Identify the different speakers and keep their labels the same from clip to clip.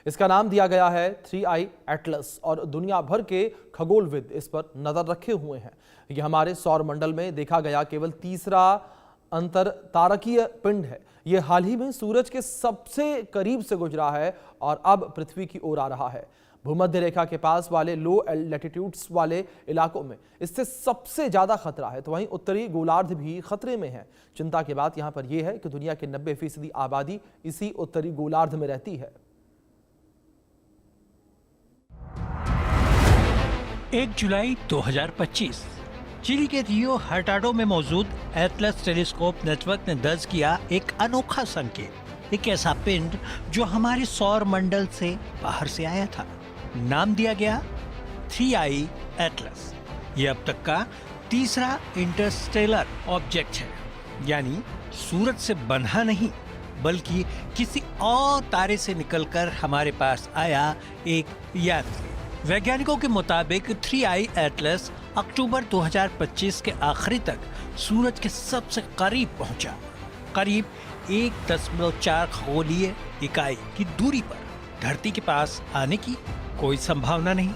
Speaker 1: इसका नाम दिया गया है 3I एटलस और दुनिया भर के खगोलविद इस पर नजर रखे हुए हैं। यह हमारे सौर मंडल में देखा गया केवल तीसरा अंतर तारकीय पिंड है। यह हाल ही में सूरज के सबसे करीब से गुजरा है और अब पृथ्वी की ओर आ रहा है। भूमध्य रेखा के पास वाले लो लैटिट्यूड्स वाले इलाकों में इससे सबसे ज्यादा खतरा है, तो वहीं उत्तरी गोलार्ध भी खतरे में है। चिंता की बात यहां पर यह है कि दुनिया के 90% आबादी इसी उत्तरी गोलार्ध में रहती है।
Speaker 2: 1 जुलाई 2025 चिली के रियो हर्टाडो में मौजूद एटलस टेलीस्कोप नेटवर्क ने दर्ज किया एक अनोखा संकेत, एक ऐसा पिंड जो हमारे सौर मंडल से बाहर से आया था। नाम दिया गया 3I एटलस। यह अब तक का तीसरा इंटरस्टेलर ऑब्जेक्ट है, यानी सूरज से बंधा नहीं बल्कि किसी और तारे से निकलकर हमारे पास आया एक यात्री। वैज्ञानिकों के मुताबिक 3I एटलस अक्टूबर 2025 के आखिरी तक सूरज के सबसे करीब पहुंचा। करीब 1.4 खगोलीय इकाई की दूरी पर धरती के पास आने की कोई संभावना नहीं।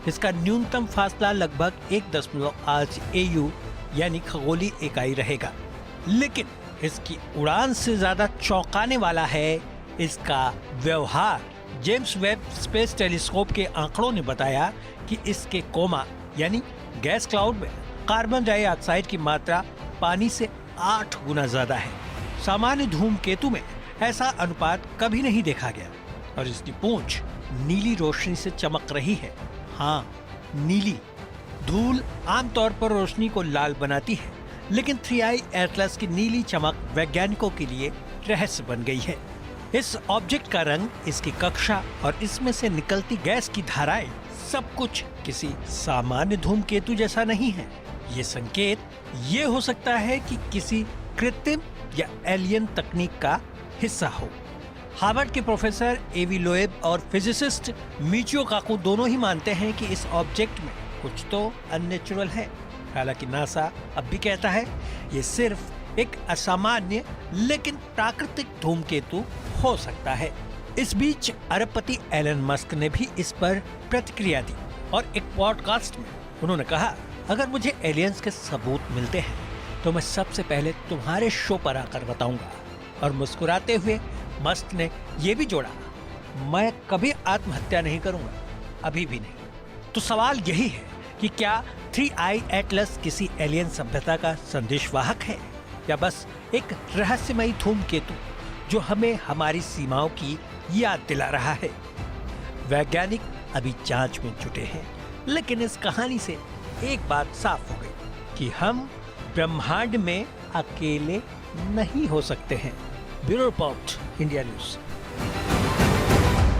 Speaker 2: इसका न्यूनतम फासला लगभग 1.8 AU यानी खगोलीय इकाई रहेगा। लेकिन इसकी उड़ान से ज्यादा चौंकाने वाला है इसका व्यवहार। जेम्स वेब स्पेस टेलीस्कोप के आंकड़ों ने बताया कि इसके कोमा यानी गैस क्लाउड में कार्बन डाइऑक्साइड की मात्रा पानी से 8 गुना ज्यादा है। सामान्य धूमकेतु में ऐसा अनुपात कभी नहीं देखा गया और इसकी पूंछ नीली रोशनी से चमक रही है। हाँ, नीली। धूल आमतौर पर रोशनी को लाल बनाती है, लेकिन 3I एटलस की नीली चमक वैज्ञानिकों के लिए रहस्य बन गई है। इस ऑब्जेक्ट का रंग, इसकी कक्षा और इसमें से निकलती गैस की धाराएं सब कुछ किसी सामान्य धूमकेतु जैसा नहीं है। ये संकेत ये हो सकता है कि किसी कृत्रिम या एलियन तकनीक का हिस्सा हो। हार्वर्ड के प्रोफेसर एवी लोएब और फिजिसिस्ट मिचियो काकू दोनों ही मानते हैं कि इस ऑब्जेक्ट में कुछ तो अननेचुरल है। हालांकि नासा अब भी कहता है ये सिर्फ एक असामान्य लेकिन प्राकृतिक धूमकेतु हो सकता है। इस बीच अरबपति एलन मस्क ने भी इस पर प्रतिक्रिया दी और एक पॉडकास्ट में उन्होंने कहा, अगर मुझे एलियंस के सबूत मिलते हैं तो मैं सबसे पहले तुम्हारे शो पर आकर बताऊंगा। और मुस्कुराते हुए मस्क ने यह भी जोड़ा, मैं कभी आत्महत्या नहीं करूंगा, अभी भी नहीं। तो सवाल यही है कि क्या 3I एटलस किसी एलियन सभ्यता का संदेशवाहक है या बस एक रहस्यमयी धूमकेतु जो हमें हमारी सीमाओं की याद दिला रहा है। वैज्ञानिक अभी जांच में जुटे हैं, लेकिन इस कहानी से एक बात साफ हो गई कि हम ब्रह्मांड में अकेले नहीं हो सकते हैं। Bureau report, India news.